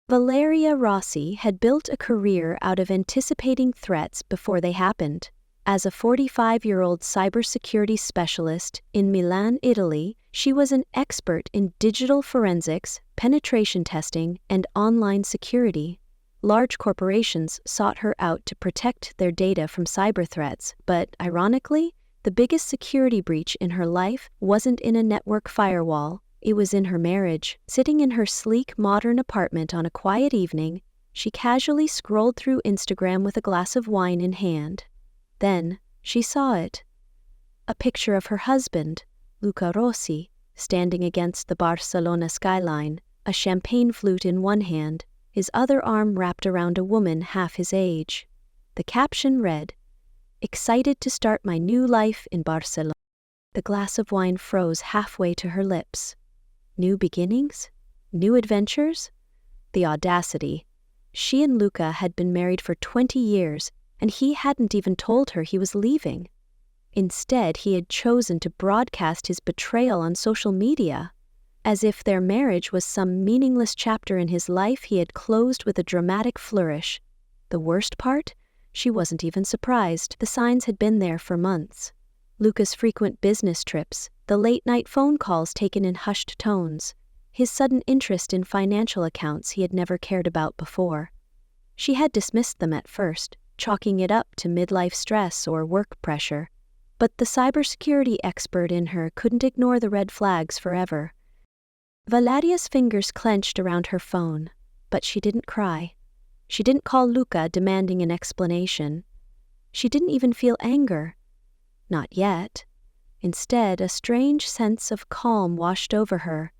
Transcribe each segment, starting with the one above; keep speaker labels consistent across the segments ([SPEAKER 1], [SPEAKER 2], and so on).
[SPEAKER 1] Valeria Rossi had built a career out of anticipating threats before they happened. As a 45-year-old cybersecurity specialist in Milan, Italy, she was an expert in digital forensics, penetration testing, and online security. Large corporations sought her out to protect their data from cyber threats, but, ironically, the biggest security breach in her life wasn't in a network firewall. It was in her marriage. Sitting in her sleek, modern apartment on a quiet evening, she casually scrolled through Instagram with a glass of wine in hand. Then, she saw it. A picture of her husband, Luca Rossi, standing against the Barcelona skyline, a champagne flute in one hand, his other arm wrapped around a woman half his age. The caption read, "Excited to start my new life in Barcelona." The glass of wine froze halfway to her lips. New beginnings? New adventures? The audacity. She and Luca had been married for 20 years, and he hadn't even told her he was leaving. Instead, he had chosen to broadcast his betrayal on social media, as if their marriage was some meaningless chapter in his life he had closed with a dramatic flourish. The worst part? She wasn't even surprised. The signs had been there for months. Luca's frequent business trips, the late-night phone calls taken in hushed tones, his sudden interest in financial accounts he had never cared about before. She had dismissed them at first, chalking it up to midlife stress or work pressure. But the cybersecurity expert in her couldn't ignore the red flags forever. Valeria's fingers clenched around her phone, but she didn't cry. She didn't call Luca demanding an explanation. She didn't even feel anger. Not yet. Instead, a strange sense of calm washed over her.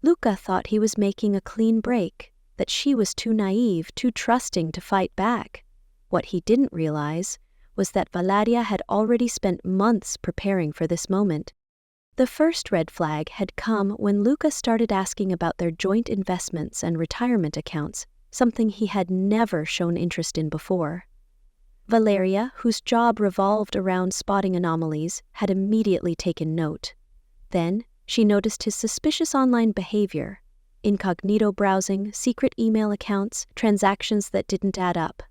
[SPEAKER 1] Luca thought he was making a clean break, that she was too naive, too trusting to fight back. What he didn't realize was that Valeria had already spent months preparing for this moment. The first red flag had come when Luca started asking about their joint investments and retirement accounts, something he had never shown interest in before. Valeria, whose job revolved around spotting anomalies, had immediately taken note. Then, she noticed his suspicious online behavior: incognito browsing, secret email accounts, transactions that didn't add up.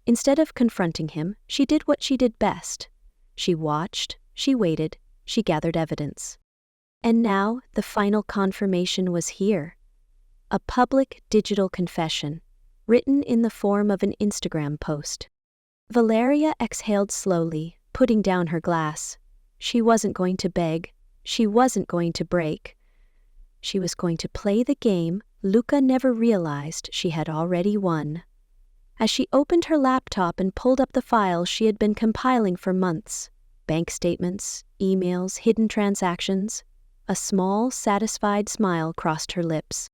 [SPEAKER 1] Instead of confronting him, she did what she did best. She watched, she waited, she gathered evidence. And now, the final confirmation was here. A public digital confession, written in the form of an Instagram post. Valeria exhaled slowly, putting down her glass. She wasn't going to beg. She wasn't going to break. She was going to play the game Luca never realized she had already won. As she opened her laptop and pulled up the files she had been compiling for months, bank statements, emails, hidden transactions, a small, satisfied smile crossed her lips.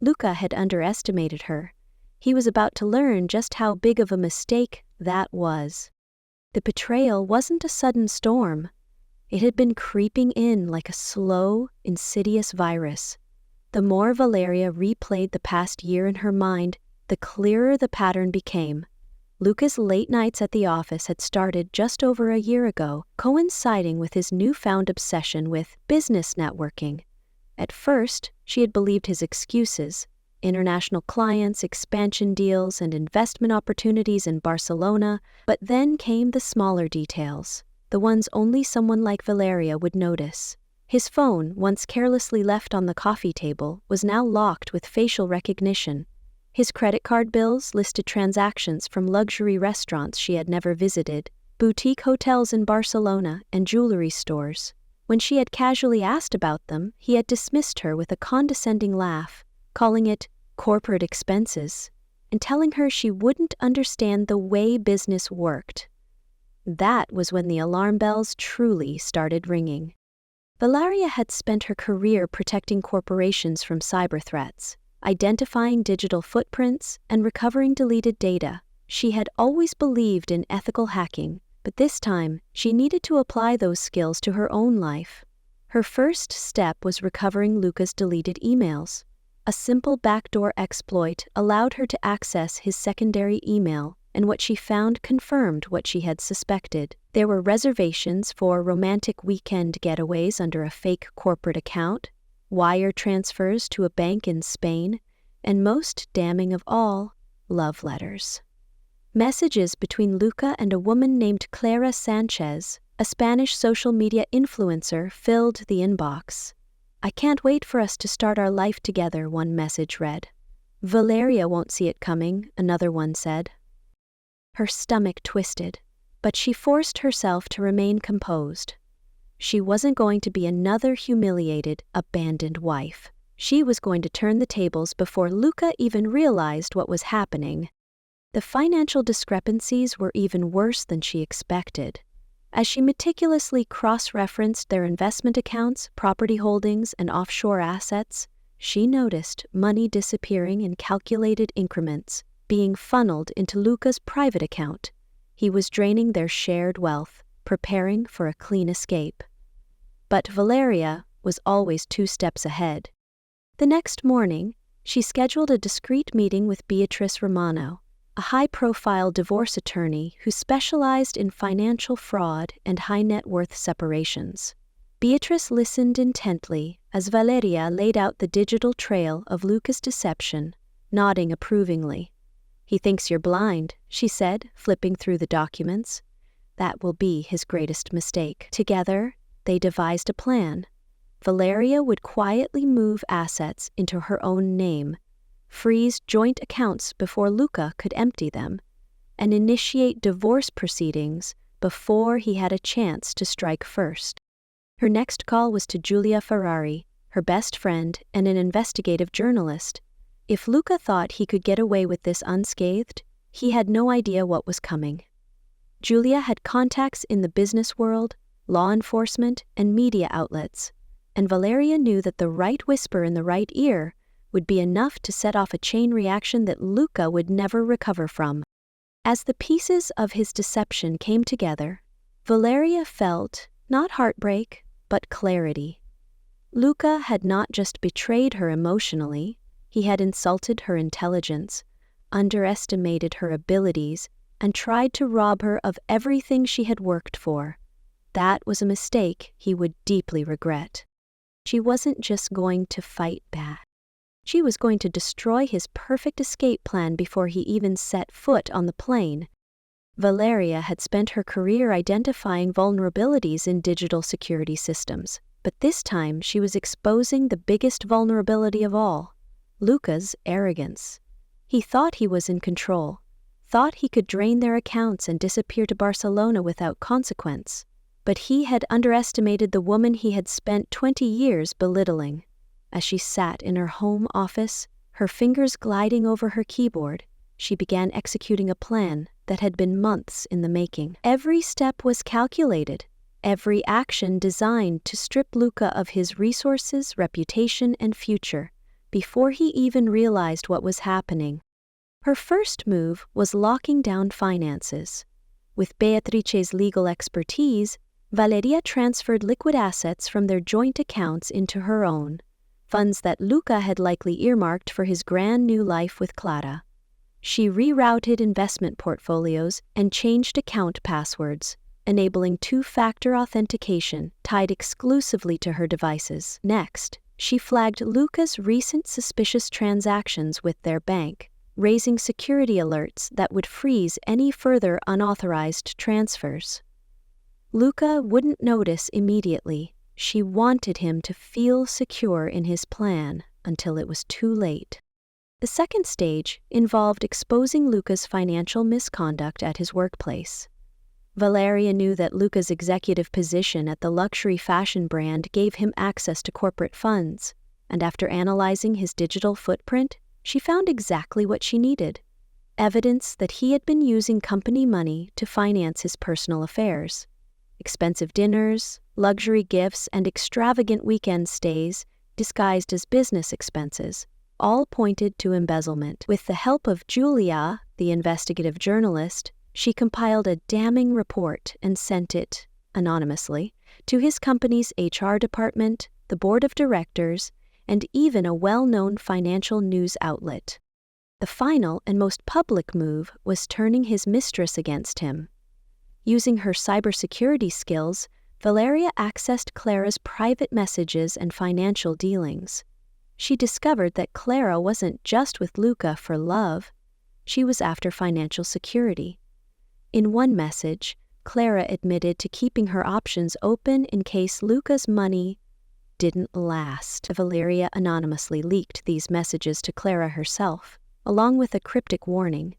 [SPEAKER 1] Luca had underestimated her. He was about to learn just how big of a mistake that was. The betrayal wasn't a sudden storm. It had been creeping in like a slow, insidious virus. The more Valeria replayed the past year in her mind, the clearer the pattern became. Luca's late nights at the office had started just over a year ago, coinciding with his newfound obsession with business networking. At first, she had believed his excuses: international clients, expansion deals, and investment opportunities in Barcelona, but then came the smaller details, the ones only someone like Valeria would notice. His phone, once carelessly left on the coffee table, was now locked with facial recognition. His credit card bills listed transactions from luxury restaurants she had never visited, boutique hotels in Barcelona, and jewelry stores. When she had casually asked about them, he had dismissed her with a condescending laugh, calling it corporate expenses, and telling her she wouldn't understand the way business worked. That was when the alarm bells truly started ringing. Valeria had spent her career protecting corporations from cyber threats, identifying digital footprints, and recovering deleted data. She had always believed in ethical hacking, but this time she needed to apply those skills to her own life. Her first step was recovering Luca's deleted emails. A simple backdoor exploit allowed her to access his secondary email, and what she found confirmed what she had suspected. There were reservations for romantic weekend getaways under a fake corporate account, wire transfers to a bank in Spain, and most damning of all, love letters. Messages between Luca and a woman named Clara Sanchez, a Spanish social media influencer, filled the inbox. "I can't wait for us to start our life together," one message read. "Valeria won't see it coming," another one said. Her stomach twisted, but she forced herself to remain composed. She wasn't going to be another humiliated, abandoned wife. She was going to turn the tables before Luca even realized what was happening. The financial discrepancies were even worse than she expected. As she meticulously cross-referenced their investment accounts, property holdings, and offshore assets, she noticed money disappearing in calculated increments, being funneled into Luca's private account. He was draining their shared wealth, preparing for a clean escape. But Valeria was always 2 steps ahead. The next morning, she scheduled a discreet meeting with Beatrice Romano, a high-profile divorce attorney who specialized in financial fraud and high-net-worth separations. Beatrice listened intently as Valeria laid out the digital trail of Luca's deception, nodding approvingly. "He thinks you're blind," she said, flipping through the documents. "That will be his greatest mistake." Together, they devised a plan. Valeria would quietly move assets into her own name, freeze joint accounts before Luca could empty them, and initiate divorce proceedings before he had a chance to strike first. Her next call was to Giulia Ferrari, her best friend and an investigative journalist. If Luca thought he could get away with this unscathed, he had no idea what was coming. Giulia had contacts in the business world, law enforcement, and media outlets, and Valeria knew that the right whisper in the right ear would be enough to set off a chain reaction that Luca would never recover from. As the pieces of his deception came together, Valeria felt not heartbreak, but clarity. Luca had not just betrayed her emotionally, he had insulted her intelligence, underestimated her abilities, and tried to rob her of everything she had worked for. That was a mistake he would deeply regret. She wasn't just going to fight back. She was going to destroy his perfect escape plan before he even set foot on the plane. Valeria had spent her career identifying vulnerabilities in digital security systems, but this time she was exposing the biggest vulnerability of all, Luca's arrogance. He thought he was in control, thought he could drain their accounts and disappear to Barcelona without consequence. But he had underestimated the woman he had spent 20 years belittling. As she sat in her home office, her fingers gliding over her keyboard, she began executing a plan that had been months in the making. Every step was calculated, every action designed to strip Luca of his resources, reputation, and future, before he even realized what was happening. Her first move was locking down finances. With Beatrice's legal expertise, Valeria transferred liquid assets from their joint accounts into her own, funds that Luca had likely earmarked for his grand new life with Clara. She rerouted investment portfolios and changed account passwords, enabling 2-factor authentication tied exclusively to her devices. Next, she flagged Luca's recent suspicious transactions with their bank, raising security alerts that would freeze any further unauthorized transfers. Luca wouldn't notice immediately. She wanted him to feel secure in his plan until it was too late. The second stage involved exposing Luca's financial misconduct at his workplace. Valeria knew that Luca's executive position at the luxury fashion brand gave him access to corporate funds, and after analyzing his digital footprint, she found exactly what she needed: evidence that he had been using company money to finance his personal affairs. Expensive dinners, luxury gifts, and extravagant weekend stays, disguised as business expenses, all pointed to embezzlement. With the help of Giulia, the investigative journalist, she compiled a damning report and sent it, anonymously, to his company's HR department, the board of directors, and even a well-known financial news outlet. The final and most public move was turning his mistress against him. Using her cybersecurity skills, Valeria accessed Clara's private messages and financial dealings. she discovered that Clara wasn't just with Luca for love, she was after financial security. In one message, Clara admitted to keeping her options open in case Luca's money didn't last. Valeria anonymously leaked these messages to Clara herself, along with a cryptic warning.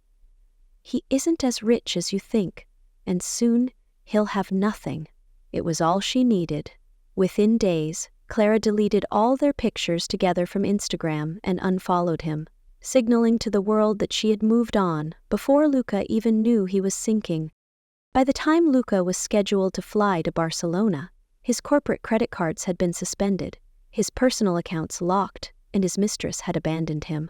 [SPEAKER 1] "He isn't as rich as you think, and soon he'll have nothing." It was all she needed. Within days, Clara deleted all their pictures together from Instagram and unfollowed him, signaling to the world that she had moved on before Luca even knew he was sinking. By the time Luca was scheduled to fly to Barcelona, his corporate credit cards had been suspended, his personal accounts locked, and his mistress had abandoned him.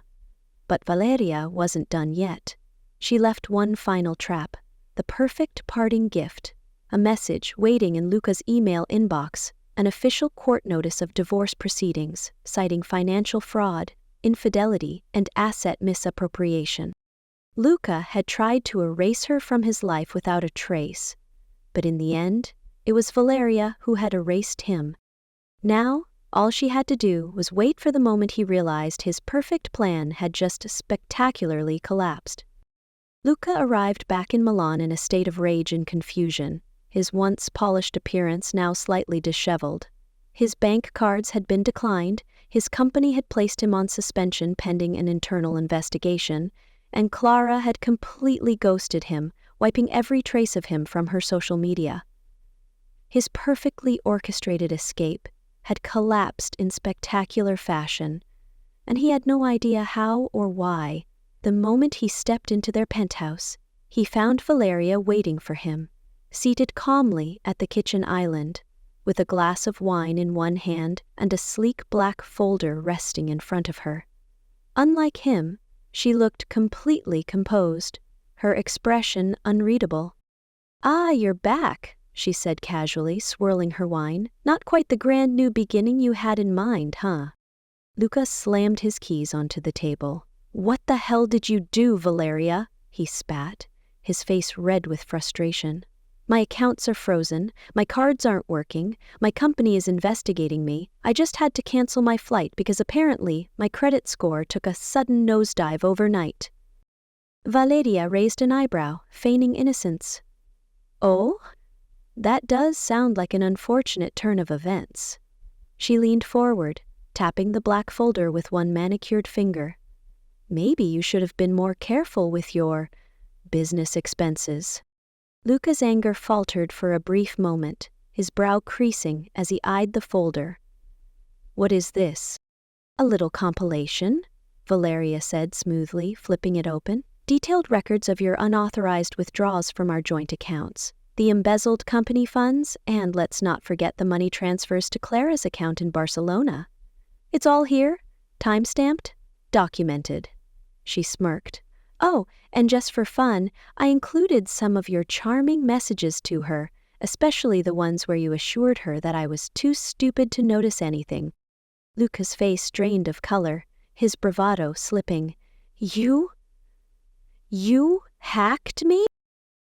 [SPEAKER 1] But Valeria wasn't done yet. She left one final trap, the perfect parting gift, a message waiting in Luca's email inbox, an official court notice of divorce proceedings citing financial fraud, infidelity, and asset misappropriation. Luca had tried to erase her from his life without a trace, but in the end, it was Valeria who had erased him. Now, all she had to do was wait for the moment he realized his perfect plan had just spectacularly collapsed. Luca arrived back in Milan in a state of rage and confusion, his once polished appearance now slightly disheveled. His bank cards had been declined, his company had placed him on suspension pending an internal investigation, and Clara had completely ghosted him, wiping every trace of him from her social media. His perfectly orchestrated escape had collapsed in spectacular fashion, and he had no idea how or why. The moment he stepped into their penthouse, he found Valeria waiting for him, seated calmly at the kitchen island, with a glass of wine in one hand and a sleek black folder resting in front of her. Unlike him, she looked completely composed, her expression unreadable. "Ah, you're back," she said casually, swirling her wine. "Not quite the grand new beginning you had in mind, huh?" Luca slammed his keys onto the table. "What the hell did you do, Valeria?" he spat, his face red with frustration. "My accounts are frozen, my cards aren't working, my company is investigating me. I just had to cancel my flight because apparently my credit score took a sudden nosedive overnight." Valeria raised an eyebrow, feigning innocence. "Oh? That does sound like an unfortunate turn of events." She leaned forward, tapping the black folder with one manicured finger. "Maybe you should have been more careful with your business expenses." Luca's anger faltered for a brief moment, his brow creasing as he eyed the folder. "What is this?" "A little compilation," Valeria said smoothly, flipping it open. "Detailed records of your unauthorized withdrawals from our joint accounts, the embezzled company funds, and let's not forget the money transfers to Clara's account in Barcelona. It's all here, time-stamped, documented." She smirked. "Oh, and just for fun, I included some of your charming messages to her, especially the ones where you assured her that I was too stupid to notice anything." Luca's face drained of color, his bravado slipping. You hacked me?"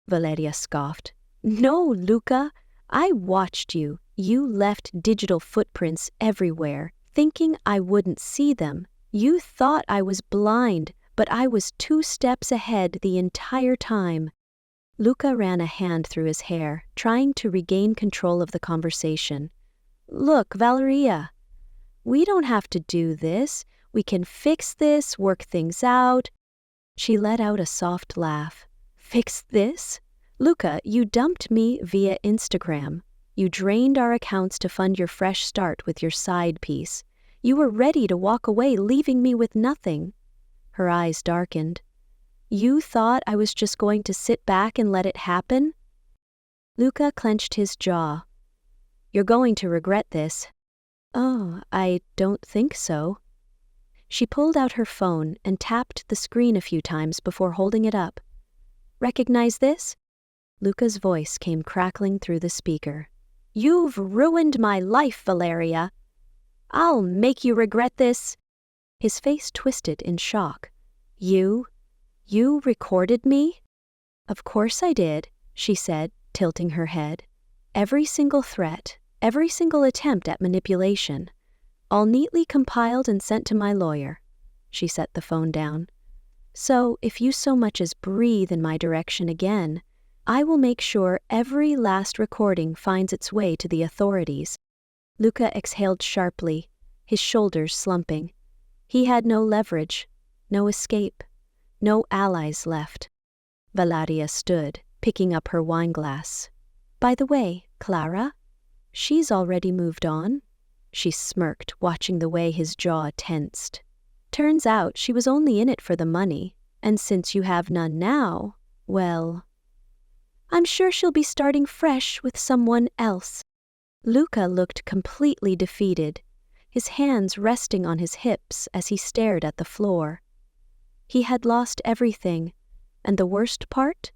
[SPEAKER 1] Valeria scoffed. "No, Luca, I watched you. You left digital footprints everywhere, thinking I wouldn't see them. You thought I was blind, but I was 2 steps ahead the entire time." Luca ran a hand through his hair, trying to regain control of the conversation. "Look, Valeria, we don't have to do this. We can fix this, work things out." She let out a soft laugh. "Fix this? Luca, you dumped me via Instagram. You drained our accounts to fund your fresh start with your side piece. You were ready to walk away, leaving me with nothing." Her eyes darkened. "You thought I was just going to sit back and let it happen?" Luca clenched his jaw. "You're going to regret this." "Oh, I don't think so." She pulled out her phone and tapped the screen a few times before holding it up. "Recognize this?" Luca's voice came crackling through the speaker. "You've ruined my life, Valeria. I'll make you regret this." His face twisted in shock. You recorded me?" "Of course I did," she said, tilting her head. "Every single threat, every single attempt at manipulation. all neatly compiled and sent to my lawyer. She set the phone down. So, if you so much as breathe in my direction again, I will make sure every last recording finds its way to the authorities. Luca exhaled sharply, his shoulders slumping. He had no leverage, no escape, no allies left. Valeria stood, picking up her wineglass. By the way, Clara, she's already moved on. She smirked, watching the way his jaw tensed. Turns out she was only in it for the money, and since you have none now, well, I'm sure she'll be starting fresh with someone else. Luca looked completely defeated, his hands resting on his hips as he stared at the floor. He had lost everything, and the worst part?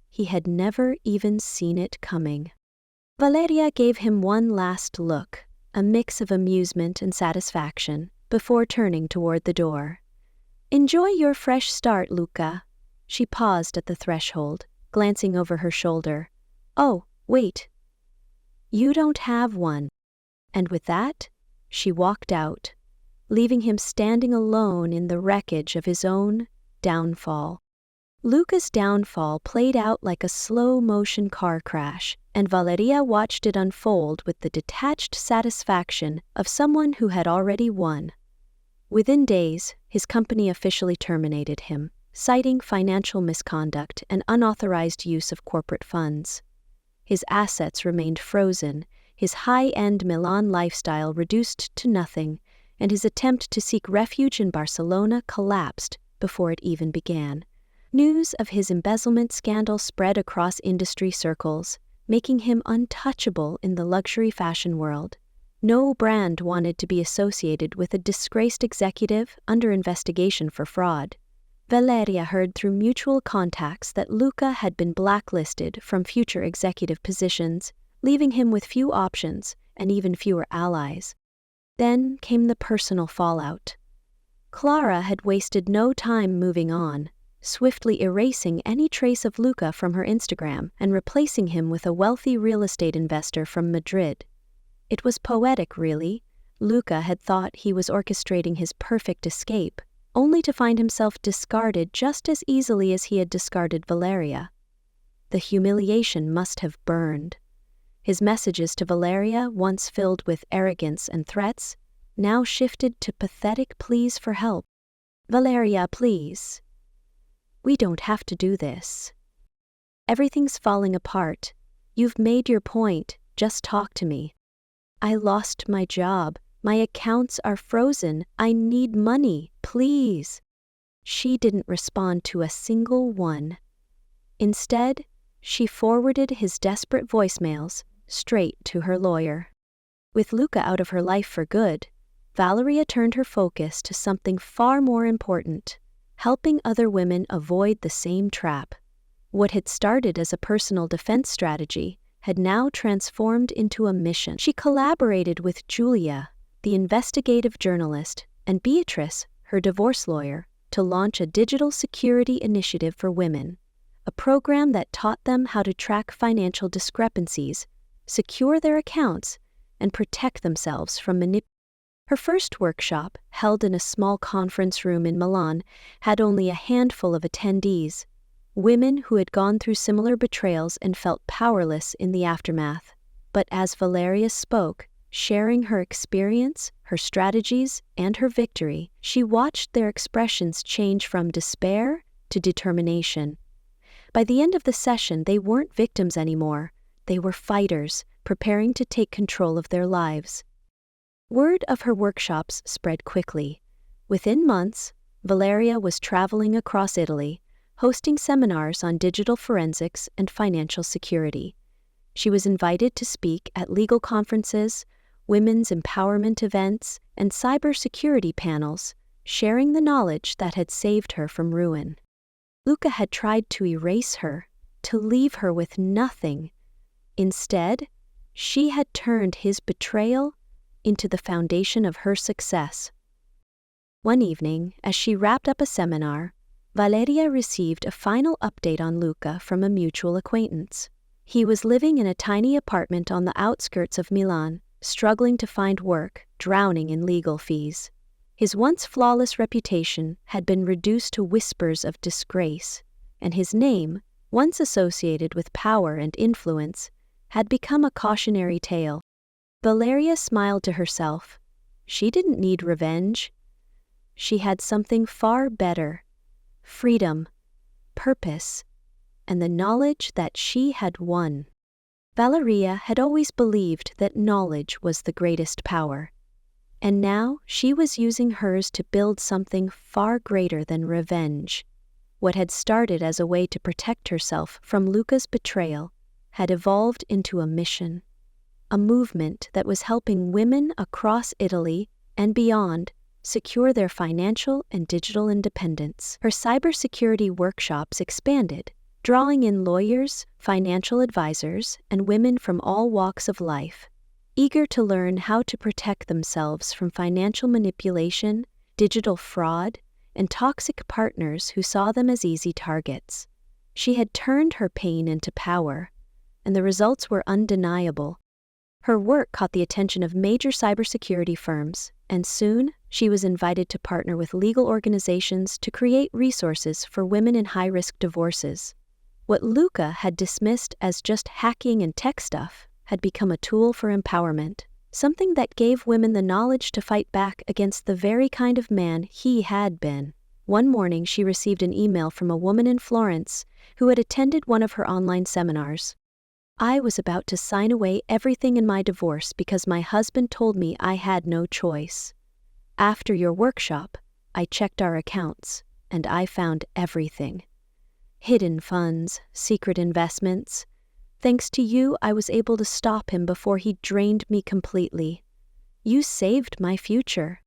[SPEAKER 1] He had never even seen it coming. Valeria gave him one last look, a mix of amusement and satisfaction, before turning toward the door. Enjoy your fresh start, Luca. She paused at the threshold, glancing over her shoulder. Oh, wait. You don't have one. And with that, she walked out, leaving him standing alone in the wreckage of his own downfall. Luca's downfall played out like a slow-motion car crash, and Valeria watched it unfold with the detached satisfaction of someone who had already won. Within days, his company officially terminated him, citing financial misconduct and unauthorized use of corporate funds. His assets remained frozen, his high-end Milan lifestyle reduced to nothing, and his attempt to seek refuge in Barcelona collapsed before it even began. News of his embezzlement scandal spread across industry circles, making him untouchable in the luxury fashion world. No brand wanted to be associated with a disgraced executive under investigation for fraud. Valeria heard through mutual contacts that Luca had been blacklisted from future executive positions, leaving him with few options and even fewer allies. Then came the personal fallout. Clara had wasted no time moving on, swiftly erasing any trace of Luca from her Instagram and replacing him with a wealthy real estate investor from Madrid. It was poetic, really. Luca had thought he was orchestrating his perfect escape, only to find himself discarded just as easily as he had discarded Valeria. The humiliation must have burned. His messages to Valeria, once filled with arrogance and threats, now shifted to pathetic pleas for help. Valeria, please. We don't have to do this. Everything's falling apart. You've made your point, just talk to me. I lost my job. My accounts are frozen. I need money, please. She didn't respond to a single one. Instead, she forwarded his desperate voicemails straight to her lawyer. With Luca out of her life for good, Valeria turned her focus to something far more important: helping other women avoid the same trap. What had started as a personal defense strategy had now transformed into a mission. She collaborated with Julia, the investigative journalist, and Beatrice, her divorce lawyer, to launch a digital security initiative for women, a program that taught them how to track financial discrepancies, secure their accounts, and protect themselves from manipulation. Her first workshop, held in a small conference room in Milan, had only a handful of attendees, women who had gone through similar betrayals and felt powerless in the aftermath. But as Valeria spoke, sharing her experience, her strategies, and her victory, she watched their expressions change from despair to determination. By the end of the session, they weren't victims anymore. They were fighters, preparing to take control of their lives. Word of her workshops spread quickly. Within months, Valeria was traveling across Italy, hosting seminars on digital forensics and financial security. She was invited to speak at legal conferences, women's empowerment events, and cybersecurity panels, sharing the knowledge that had saved her from ruin. Luca had tried to erase her, to leave her with nothing. Instead, she had turned his betrayal into the foundation of her success. One evening, as she wrapped up a seminar, Valeria received a final update on Luca from a mutual acquaintance. He was living in a tiny apartment on the outskirts of Milan, struggling to find work, drowning in legal fees. His once flawless reputation had been reduced to whispers of disgrace, and his name, once associated with power and influence, had become a cautionary tale. Valeria smiled to herself. She didn't need revenge. She had something far better: freedom, purpose, and the knowledge that she had won. Valeria had always believed that knowledge was the greatest power, and now she was using hers to build something far greater than revenge. What had started as a way to protect herself from Luca's betrayal had evolved into a mission, a movement that was helping women across Italy and beyond secure their financial and digital independence. Her cybersecurity workshops expanded, drawing in lawyers, financial advisors, and women from all walks of life, eager to learn how to protect themselves from financial manipulation, digital fraud, and toxic partners who saw them as easy targets. She had turned her pain into power, and the results were undeniable. Her work caught the attention of major cybersecurity firms, and soon she was invited to partner with legal organizations to create resources for women in high-risk divorces. What Luca had dismissed as just hacking and tech stuff had become a tool for empowerment, something that gave women the knowledge to fight back against the very kind of man he had been. One morning she received an email from a woman in Florence who had attended one of her online seminars. "I was about to sign away everything in my divorce because my husband told me I had no choice. After your workshop, I checked our accounts, and I found everything. Hidden funds, secret investments. Thanks to you, I was able to stop him before he drained me completely. You saved my future."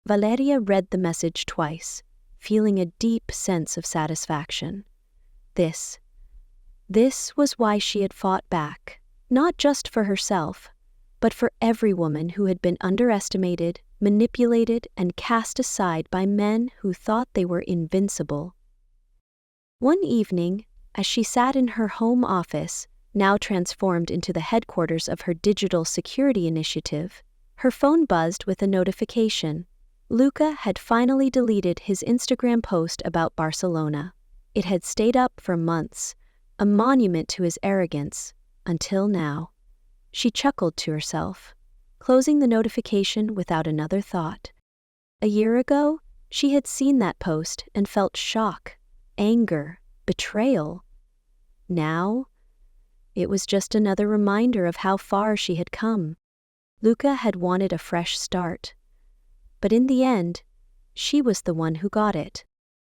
[SPEAKER 1] Valeria read the message twice, feeling a deep sense of satisfaction. This was why she had fought back, not just for herself, but for every woman who had been underestimated, manipulated, and cast aside by men who thought they were invincible. One evening, as she sat in her home office, now transformed into the headquarters of her digital security initiative, her phone buzzed with a notification. Luca had finally deleted his Instagram post about Barcelona. It had stayed up for months, a monument to his arrogance, until now. She chuckled to herself, closing the notification without another thought. A year ago, she had seen that post and felt shock, anger, betrayal. Now, it was just another reminder of how far she had come. Luca had wanted a fresh start, but in the end, she was the one who got it.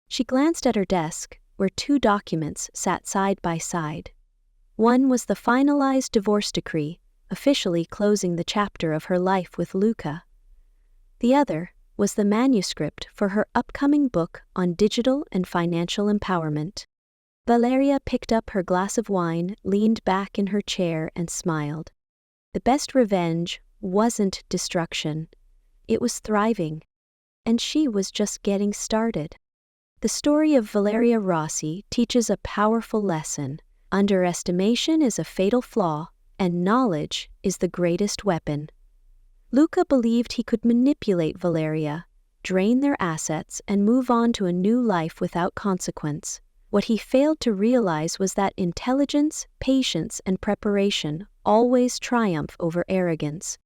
[SPEAKER 1] She glanced at her desk, where two documents sat side by side. One was the finalized divorce decree, officially closing the chapter of her life with Luca. The other was the manuscript for her upcoming book on digital and financial empowerment. Valeria picked up her glass of wine, leaned back in her chair, and smiled. The best revenge wasn't destruction. It was thriving. And she was just getting started. The story of Valeria Rossi teaches a powerful lesson. Underestimation is a fatal flaw, and knowledge is the greatest weapon. Luca believed he could manipulate Valeria, drain their assets, and move on to a new life without consequence. What he failed to realize was that intelligence, patience, and preparation always triumph over arrogance.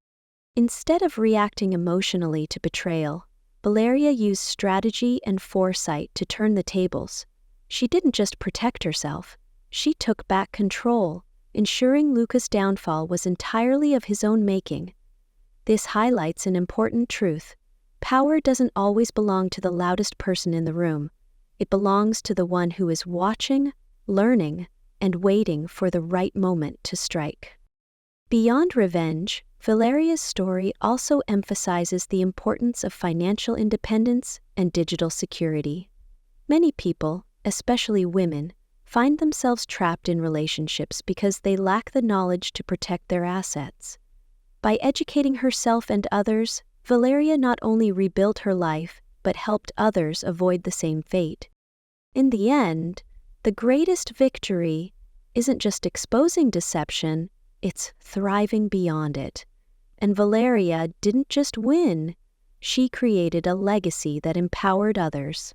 [SPEAKER 1] Instead of reacting emotionally to betrayal, Valeria used strategy and foresight to turn the tables. She didn't just protect herself, she took back control, ensuring Luca's downfall was entirely of his own making. This highlights an important truth. Power doesn't always belong to the loudest person in the room. It belongs to the one who is watching, learning, and waiting for the right moment to strike. Beyond revenge, Valeria's story also emphasizes the importance of financial independence and digital security. Many people, especially women, find themselves trapped in relationships because they lack the knowledge to protect their assets. By educating herself and others, Valeria not only rebuilt her life, but helped others avoid the same fate. In the end, the greatest victory isn't just exposing deception, it's thriving beyond it. And Valeria didn't just win, she created a legacy that empowered others.